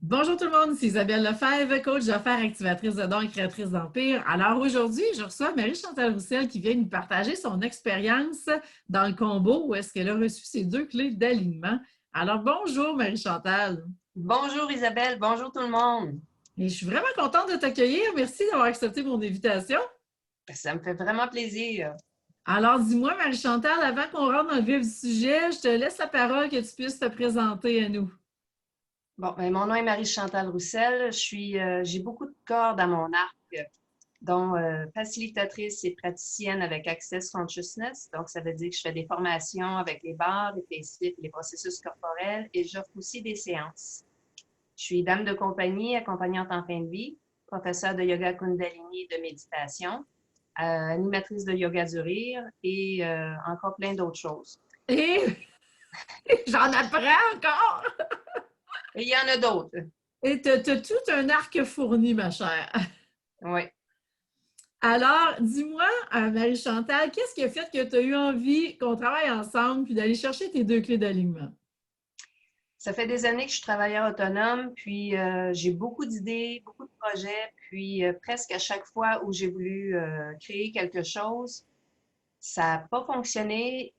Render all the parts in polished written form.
Bonjour tout le monde, c'est Isabelle Lefebvre, coach d'affaires, activatrice de dons et créatrice d'empire. Alors aujourd'hui, je reçois Marie-Chantal Roussel qui vient nous partager son expérience dans le combo où est-ce qu'elle a reçu ses deux clés d'alignement. Alors bonjour Marie-Chantal. Bonjour Isabelle, bonjour tout le monde. Et je suis vraiment contente de t'accueillir. Merci d'avoir accepté mon invitation. Ça me fait vraiment plaisir. Alors dis-moi Marie-Chantal, avant qu'on rentre dans le vif du sujet, je te laisse la parole que tu puisses te présenter à nous. Bon, ben, mon nom est Marie-Chantal Roussel. J'ai beaucoup de cordes à mon arc, dont facilitatrice et praticienne avec Access Consciousness. Donc, ça veut dire que je fais des formations avec les barres, les principes, les processus corporels et j'offre aussi des séances. Je suis dame de compagnie, accompagnante en fin de vie, professeure de yoga Kundalini et de méditation, animatrice de yoga du rire et encore plein d'autres choses. Et j'en apprends encore! Et il y en a d'autres. Et tu as tout un arc fourni, ma chère. Oui. Alors, dis-moi, Marie-Chantal, qu'est-ce qui a fait que tu as eu envie qu'on travaille ensemble puis d'aller chercher tes deux clés d'alignement? Ça fait des années que je suis travailleur autonome, puis j'ai beaucoup d'idées, beaucoup de projets, puis presque à chaque fois où j'ai voulu créer quelque chose, ça n'a pas fonctionné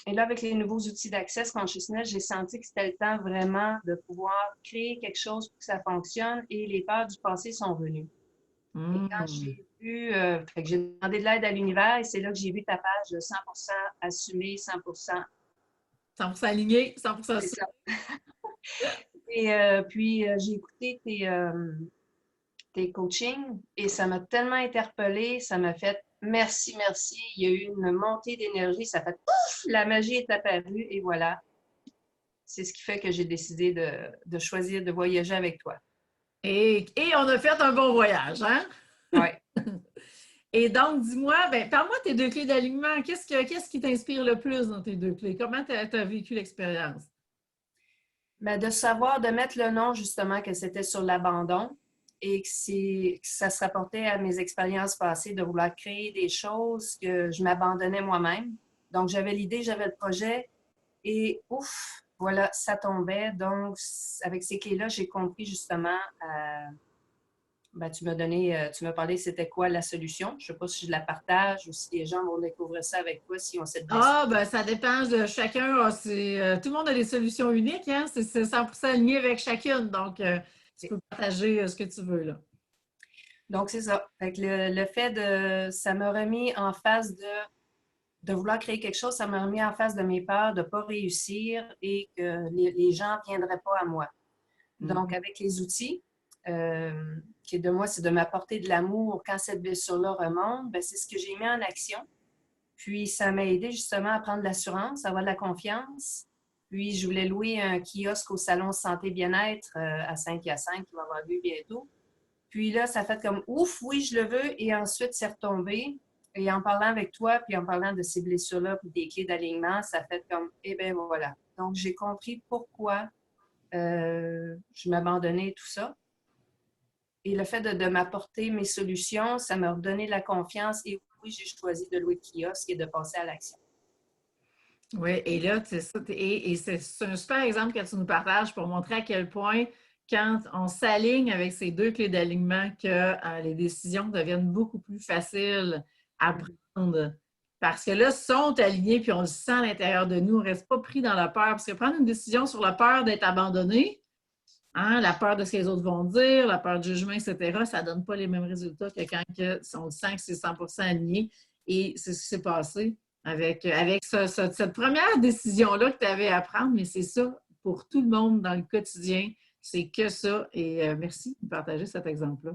et là, avec les nouveaux outils d'Access Consciousness, j'ai senti que c'était le temps vraiment de pouvoir créer quelque chose pour que ça fonctionne et les peurs du passé sont venues. Et quand Hmm. j'ai vu, fait que j'ai demandé de l'aide à l'univers et c'est là que j'ai vu ta page de 100% assumé, 100%, 100% aligné, 100% c'est sûr. ça. Et puis, j'ai écouté tes coachings et ça m'a tellement interpellée, ça m'a fait merci, merci. Il y a eu une montée d'énergie, ça fait pouf, la magie est apparue et voilà. C'est ce qui fait que j'ai décidé de choisir de voyager avec toi. Et on a fait un bon voyage, hein? Oui. Et donc, dis-moi, ben, parle-moi de tes deux clés d'alignement. Qu'est-ce qui t'inspire le plus dans tes deux clés? Comment tu as vécu l'expérience? Mais de savoir, de mettre le nom justement que c'était sur l'abandon et que ça se rapportait à mes expériences passées de vouloir créer des choses que je m'abandonnais moi-même. Donc, j'avais l'idée, j'avais le projet, et ouf, voilà, ça tombait. Donc, avec ces clés-là, j'ai compris justement, ben, tu m'as parlé c'était quoi la solution. Je ne sais pas si je la partage ou si les gens vont découvrir ça avec toi, si on cette blessure. Ah, ben ça dépend de chacun. Tout le monde a des solutions uniques, hein? C'est 100% aligné avec chacune. Donc, tu peux partager ce que tu veux, là. Donc, c'est ça. Fait que le fait ça m'a remis en face de vouloir créer quelque chose, ça m'a remis en face de mes peurs de ne pas réussir et que les gens ne viendraient pas à moi. Donc, Mhm. avec les outils, qui est de moi, c'est de m'apporter de l'amour quand cette blessure-là remonte, ben, c'est ce que j'ai mis en action. Puis, ça m'a aidé justement à prendre de l'assurance, à avoir de la confiance. Puis, je voulais louer un kiosque au salon Santé Bien-être à Saint-Hyacinthe qui va avoir lieu bientôt. Puis là, ça fait comme ouf, oui, je le veux. Et ensuite, c'est retombé. Et en parlant avec toi, puis en parlant de ces blessures-là, puis des clés d'alignement, ça fait comme, eh bien voilà. Donc, j'ai compris pourquoi je m'abandonnais et tout ça. Et le fait de m'apporter mes solutions, ça m'a redonné de la confiance. Et oui, j'ai choisi de louer le kiosque et de passer à l'action. Oui, et là, c'est ça. Et c'est un super exemple que tu nous partages pour montrer à quel point, quand on s'aligne avec ces deux clés d'alignement, que les décisions deviennent beaucoup plus faciles à prendre. Parce que là, sont alignés, puis on le sent à l'intérieur de nous. On ne reste pas pris dans la peur. Parce que prendre une décision sur la peur d'être abandonné, hein, la peur de ce que les autres vont dire, la peur du jugement, etc., ça ne donne pas les mêmes résultats que quand on sent que c'est 100% aligné. Et c'est ce qui s'est passé avec cette première décision-là que tu avais à prendre, mais c'est ça pour tout le monde dans le quotidien. C'est que ça. Et merci de partager cet exemple-là.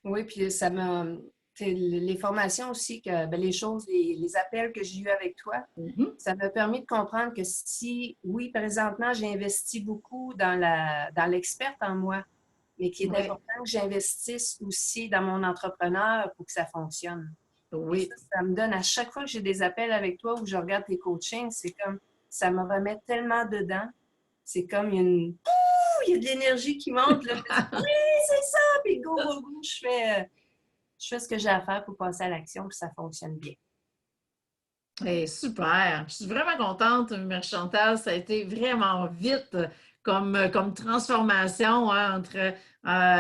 Oui, puis ça m'a. Les formations aussi, que, ben, les choses, les appels que j'ai eus avec toi, Mhm. ça m'a permis de comprendre que si, oui, présentement, j'ai investi beaucoup dans l'experte en moi, mais qu'il est Oui, important que j'investisse aussi dans mon entrepreneur pour que ça fonctionne. Et oui. ça me donne à chaque fois que j'ai des appels avec toi ou que je regarde tes coachings, c'est comme ça me remet tellement dedans. C'est comme il y a de l'énergie qui monte, là. Je me dis, oui, c'est ça, puis go, go, go, je fais ce que j'ai à faire pour passer à l'action, puis ça fonctionne bien. Super! Je suis vraiment contente, Mère Chantal. Ça a été vraiment vite comme transformation hein, entre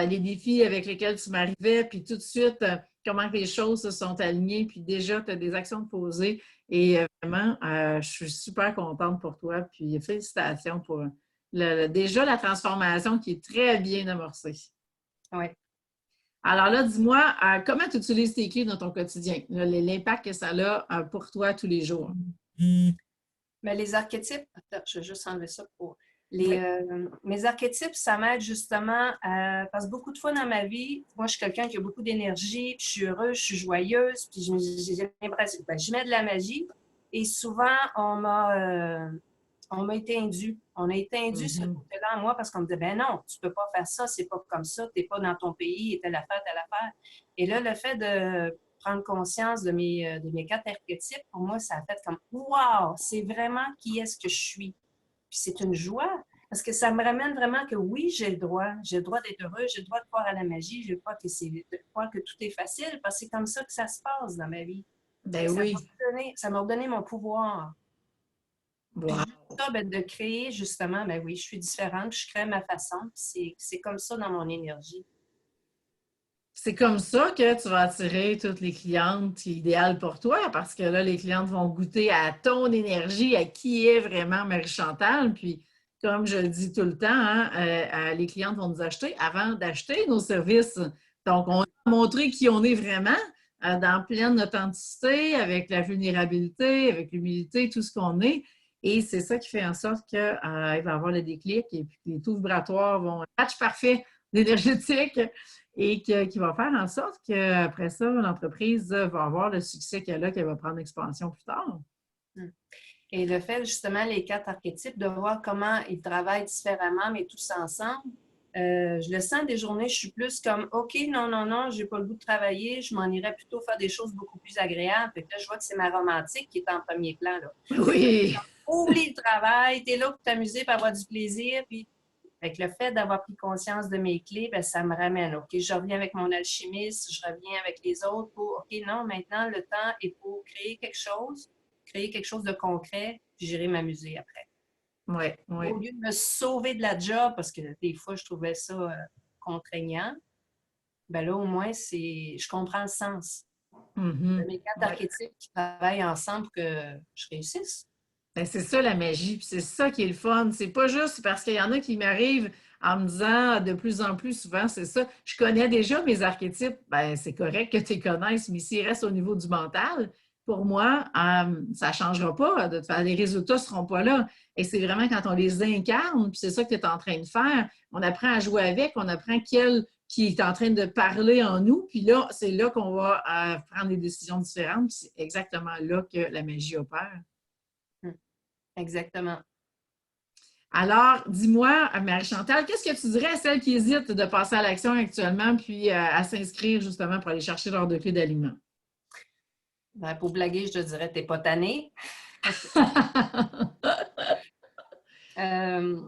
les défis avec lesquels tu m'arrivais, puis tout de suite, comment que les choses se sont alignées, puis déjà, tu as des actions de poser. Et vraiment, je suis super contente pour toi, puis félicitations pour déjà la transformation qui est très bien amorcée. Oui. Alors là, dis-moi, comment tu utilises tes clés dans ton quotidien? L'impact que ça a pour toi tous les jours. Mais les archétypes, attends, je vais juste enlever ça pour. Oui. Mes archétypes, ça m'aide justement parce que beaucoup de fois dans ma vie, moi, je suis quelqu'un qui a beaucoup d'énergie, puis je suis heureuse, je suis joyeuse, puis j'ai l'impression, ben, je mets de la magie. Et souvent, on m'a été induit. On a été induit ce Mhm. côté-là en moi parce qu'on me disait, ben non, tu peux pas faire ça, c'est pas comme ça, t'es pas dans ton pays, et telle affaire, telle affaire. Et là, le fait de prendre conscience de mes quatre archétypes, pour moi, ça a fait comme, wow, c'est vraiment qui est-ce que je suis. Puis c'est une joie. Parce que ça me ramène vraiment que oui, j'ai le droit. J'ai le droit d'être heureux, j'ai le droit de croire à la magie, j'ai le droit de croire que tout est facile, parce que c'est comme ça que ça se passe dans ma vie. Et Ben oui. ça m'a redonné mon pouvoir. Puis Wow. juste ça, ben, de créer justement, ben oui, je suis différente, je crée ma façon, c'est comme ça dans mon énergie. C'est comme ça que tu vas attirer toutes les clientes idéales pour toi, parce que là, les clientes vont goûter à ton énergie, à qui est vraiment Marie-Chantal. Puis, comme je le dis tout le temps, hein, les clientes vont nous acheter avant d'acheter nos services. Donc, on a montré qui on est vraiment dans pleine authenticité, avec la vulnérabilité, avec l'humilité, tout ce qu'on est. Et c'est ça qui fait en sorte qu'il va y avoir le déclic et puis les taux vibratoires vont match parfait d'énergétique et qui va faire en sorte qu'après ça, l'entreprise va avoir le succès qu'elle a, qu'elle va prendre l'expansion plus tard. Hmm. Et le fait, justement, les quatre archétypes, de voir comment ils travaillent différemment, mais tous ensemble, je le sens des journées, je suis plus comme, OK, non, non, non, j'ai pas le goût de travailler, je m'en irais plutôt faire des choses beaucoup plus agréables. Fait que là, je vois que c'est ma romantique qui est en premier plan, là. Fait que là, Oui, oublie le travail, t'es là pour t'amuser, pour avoir du plaisir, puis fait que le fait d'avoir pris conscience de mes clés, ben, ça me ramène. OK, je reviens avec mon alchimiste, je reviens avec les autres pour, OK, non, maintenant, le temps est pour créer quelque chose de concret, puis j'irai m'amuser après. oui, oui. Au lieu de me sauver de la job, parce que des fois, je trouvais ça contraignant, ben là, au moins, je comprends le sens de Mhm. mes quatre Ouais. archétypes qui travaillent ensemble pour que je réussisse. Ben, c'est ça la magie, puis c'est ça qui est le fun. C'est pas juste parce qu'il y en a qui m'arrivent en me disant de plus en plus souvent, c'est ça. Je connais déjà mes archétypes, ben c'est correct que tu les connaisses, mais s'ils restent au niveau du mental, pour moi, ça ne changera pas. De toute façon, les résultats ne seront pas là. Et c'est vraiment quand on les incarne, puis c'est ça que tu es en train de faire, on apprend à jouer avec, on apprend qui est en train de parler en nous, puis là, c'est là qu'on va prendre des décisions différentes, puis c'est exactement là que la magie opère. Hmm. Exactement. Alors, dis-moi, Marie-Chantal, qu'est-ce que tu dirais à celles qui hésitent de passer à l'action actuellement, puis à s'inscrire justement pour aller chercher leur de clés d'alignement? Ben, pour blaguer, je te dirais, t'es pas tanné. Euh,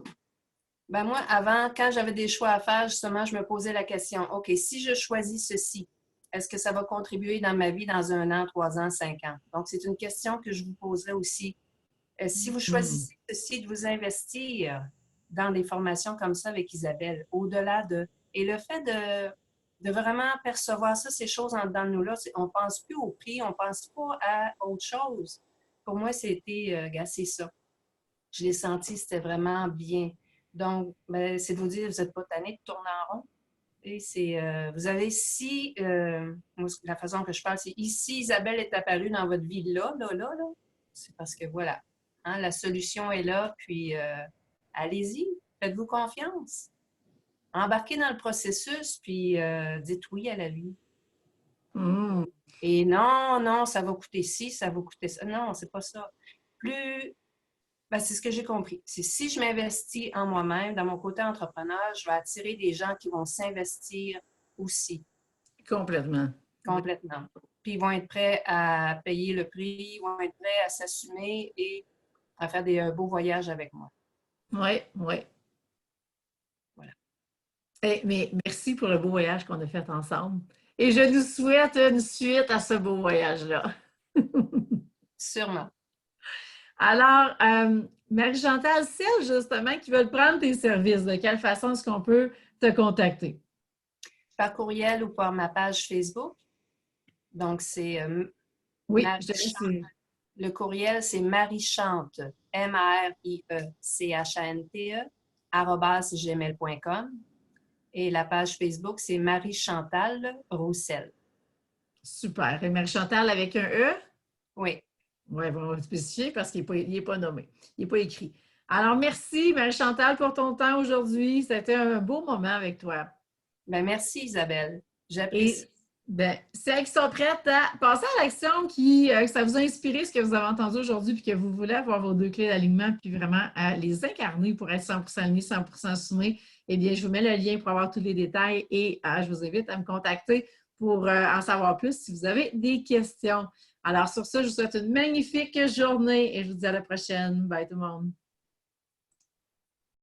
Ben moi, avant, quand j'avais des choix à faire, justement, je me posais la question, OK, si je choisis ceci, est-ce que ça va contribuer dans ma vie dans 1 an, 3 ans, 5 ans? Donc, c'est une question que je vous poserai aussi. Si vous Hmm. choisissez ceci, de vous investir dans des formations comme ça avec Isabelle, au-delà de... Et le fait de vraiment percevoir ça, ces choses en dedans de nous-là, on ne pense plus au prix, on ne pense pas à autre chose. Pour moi, c'était, c'est ça. Je l'ai senti, c'était vraiment bien. Donc, ben, c'est de vous dire, vous n'êtes pas tanné de tourner en rond. Et vous avez moi, la façon que je parle, c'est ici, Isabelle est apparue dans votre vie là, là, là, là. C'est parce que voilà, hein, la solution est là, puis allez-y, faites-vous confiance. Embarquez dans le processus, puis dites oui à la vie. Hmm. Et non, non, ça va coûter ci, ça va coûter ça. Non, c'est pas ça. Plus Ben, c'est ce que j'ai compris. C'est si je m'investis en moi-même, dans mon côté entrepreneur, je vais attirer des gens qui vont s'investir aussi, Complètement. Oui, complètement. Puis ils vont être prêts à payer le prix, ils vont être prêts à s'assumer et à faire des beaux voyages avec moi. oui, oui. Voilà. Mais merci pour le beau voyage qu'on a fait ensemble. Et je nous souhaite une suite à ce beau voyage-là. Sûrement. Alors, Marie-Chantal, celles justement qui veulent prendre tes services, de quelle façon est-ce qu'on peut te contacter? Par courriel ou par ma page Facebook. Donc, c'est Oui, je te laisse. le courriel, c'est mariechante, MARIECHANTE, @gmail.com. Et la page Facebook, c'est Marie-Chantal Roussel. Super. Et Marie-Chantal avec un E? Oui. Oui, on va le spécifier parce qu'il n'est pas nommé. Il n'est pas écrit. Alors, merci Marie-Chantal pour ton temps aujourd'hui. C'était un beau moment avec toi. Ben, merci Isabelle. Et J'apprécie. ben, celles qui sont prêtes à passer à l'action, que ça vous a inspiré ce que vous avez entendu aujourd'hui, puis que vous voulez avoir vos 2 clés d'alignement, puis vraiment à les incarner pour être 100% aligné, 100% soumé, eh bien, je vous mets le lien pour avoir tous les détails et je vous invite à me contacter pour en savoir plus si vous avez des questions. Alors, sur ça, je vous souhaite une magnifique journée et je vous dis à la prochaine. Bye tout le monde.